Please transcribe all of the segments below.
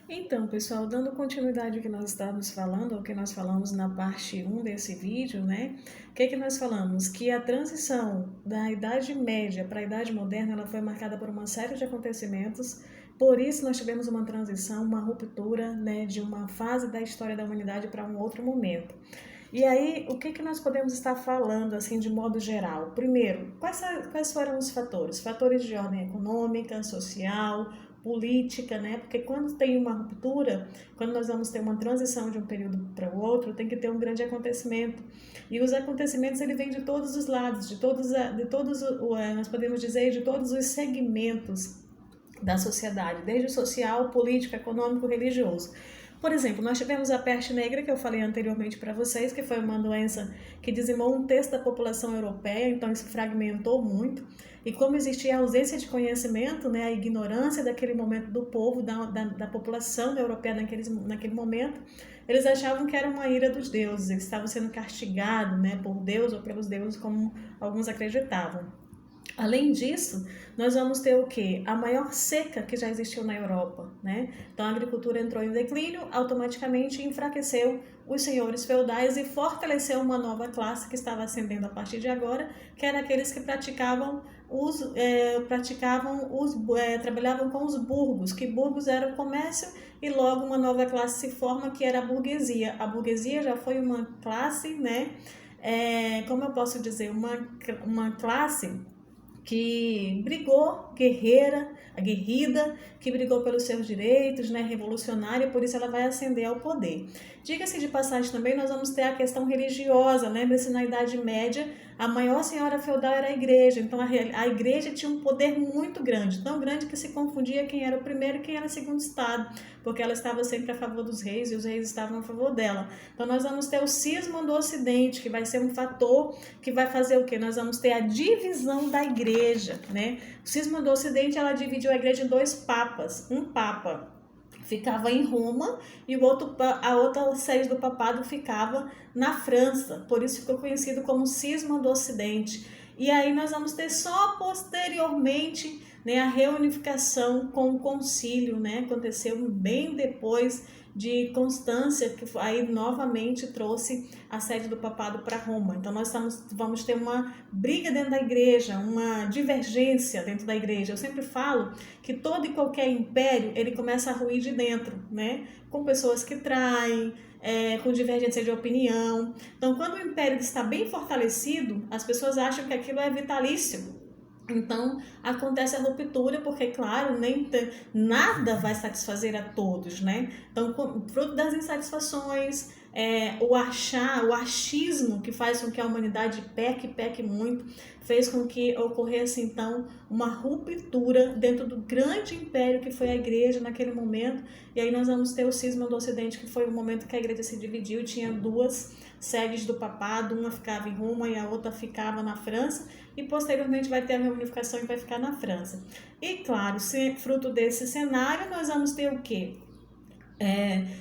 Então, pessoal, dando continuidade ao que nós estávamos falando, ao que nós falamos na parte 1 desse vídeo, né? O que nós falamos? Que a transição da Idade Média para a Idade Moderna, ela foi marcada por uma série de acontecimentos. Por isso nós tivemos uma transição, uma ruptura, né, de uma fase da história da humanidade para um outro momento. E aí, o que nós podemos estar falando, assim, de modo geral? Primeiro, quais foram os fatores? Fatores de ordem econômica, social, política, né? Porque quando tem uma ruptura, quando nós vamos ter uma transição de um período para o outro, tem que ter um grande acontecimento. E os acontecimentos, ele vem de todos os lados, nós podemos dizer, de todos os segmentos da sociedade, desde o social, político, econômico, religioso. Por exemplo, nós tivemos a peste negra, que eu falei anteriormente para vocês, que foi uma doença que dizimou um terço da população europeia, então isso fragmentou muito. E como existia a ausência de conhecimento, né, a ignorância daquele momento do povo, da população europeia naquele momento, eles achavam que era uma ira dos deuses, eles estavam sendo castigados, né, por Deus ou pelos deuses, como alguns acreditavam. Além disso, nós vamos ter o quê? A maior seca que já existiu na Europa, né? Então a agricultura entrou em declínio, automaticamente enfraqueceu os senhores feudais e fortaleceu uma nova classe que estava ascendendo a partir de agora, que era aqueles que trabalhavam com os burgos, que burgos era o comércio, e logo uma nova classe se forma, que era a burguesia. A burguesia já foi uma classe, né? Como eu posso dizer, uma classe que brigou, guerreira, aguerrida, que brigou pelos seus direitos, né, revolucionária, e por isso ela vai ascender ao poder. Diga-se de passagem também, nós vamos ter a questão religiosa. Lembre-se, na Idade Média, a maior senhora feudal era a igreja, então a igreja tinha um poder muito grande, tão grande que se confundia quem era o primeiro e quem era o segundo estado, porque ela estava sempre a favor dos reis e os reis estavam a favor dela. Então nós vamos ter o cisma do Ocidente, que vai ser um fator que vai fazer o quê? Nós vamos ter a divisão da igreja, né? O cisma do Ocidente, ela dividiu a igreja em dois papas. Um papa ficava em Roma e a outra sede do papado ficava na França. Por isso ficou conhecido como cisma do Ocidente. E aí nós vamos ter só posteriormente, né, a reunificação com o concílio, né? Aconteceu bem depois de Constância, que aí novamente trouxe a sede do papado para Roma. Então nós vamos ter uma briga dentro da igreja, uma divergência dentro da igreja. Eu sempre falo que todo e qualquer império, ele começa a ruir de dentro, né? Com pessoas que traem, com divergência de opinião. Então, quando o império está bem fortalecido, as pessoas acham que aquilo é vitalício. Então acontece a ruptura, porque, claro, nada vai satisfazer a todos, né? Então, fruto das insatisfações, o achismo que faz com que a humanidade peque muito, fez com que ocorresse então uma ruptura dentro do grande império que foi a igreja naquele momento. E aí nós vamos ter o cisma do Ocidente, que foi o momento que a igreja se dividiu, tinha duas sedes do papado, uma ficava em Roma e a outra ficava na França, e posteriormente vai ter a reunificação e vai ficar na França. E claro, fruto desse cenário, nós vamos ter o quê?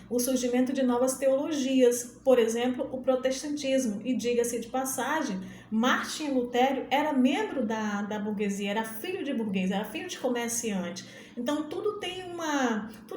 O surgimento de novas teologias, por exemplo, o protestantismo. E diga-se de passagem, Martim Lutero era membro da burguesia, era filho de burguês, era filho de comerciante. Então tudo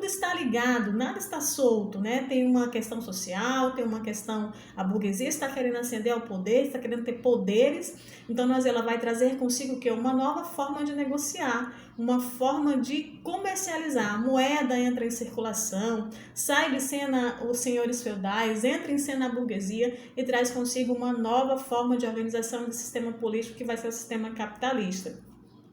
está ligado, nada está solto, né? Tem uma questão social, tem uma questão, a burguesia está querendo ascender ao poder, está querendo ter poderes. Então ela vai trazer consigo que uma nova forma de negociar, uma forma de comercializar. A moeda entra em circulação, sai de cena os senhores feudais, entra em cena a burguesia e traz consigo uma nova forma de organização do sistema político, que vai ser o sistema capitalista.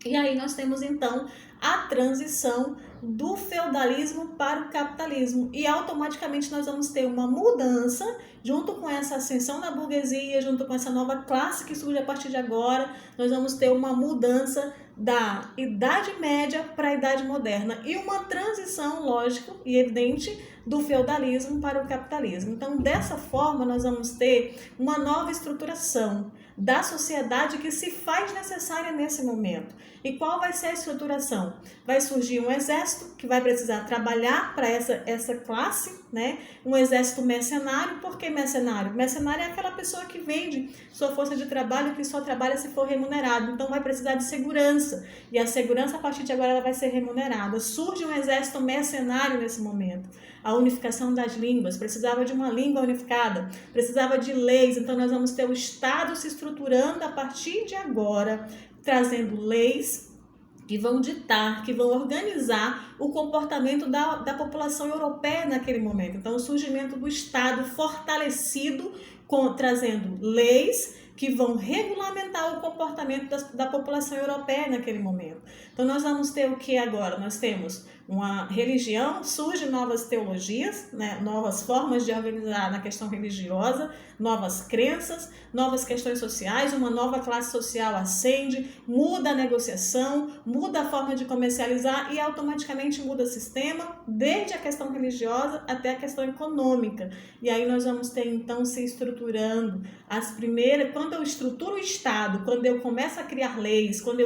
E aí nós temos então a transição do feudalismo para o capitalismo, e automaticamente nós vamos ter uma mudança junto com essa ascensão da burguesia, junto com essa nova classe que surge a partir de agora. Nós vamos ter uma mudança da Idade Média para a Idade Moderna e uma transição, lógico e evidente, do feudalismo para o capitalismo. Então, dessa forma, nós vamos ter uma nova estruturação. da sociedade que se faz necessária nesse momento. E qual vai ser a estruturação? Vai surgir um exército que vai precisar trabalhar para essa classe, né? Um exército mercenário. Por que mercenário? Mercenário é aquela pessoa que vende sua força de trabalho, que só trabalha se for remunerado. Então vai precisar de segurança. E a segurança, a partir de agora, ela vai ser remunerada. Surge um exército mercenário nesse momento. A unificação das línguas, precisava de uma língua unificada, precisava de leis. Então nós vamos ter o Estado se estruturando a partir de agora, trazendo leis que vão ditar, que vão organizar o comportamento da população europeia naquele momento. Então, o surgimento do Estado fortalecido, trazendo leis que vão regulamentar o comportamento da população europeia naquele momento. Então, nós vamos ter o que agora? Nós temos uma religião, surgem novas teologias, né? Novas formas de organizar na questão religiosa, novas crenças, novas questões sociais, uma nova classe social ascende, muda a negociação, muda a forma de comercializar e automaticamente muda o sistema, desde a questão religiosa até a questão econômica. E aí nós vamos ter então se estruturando as primeiras, quando eu estruturo o Estado, quando eu começo a criar leis, quando eu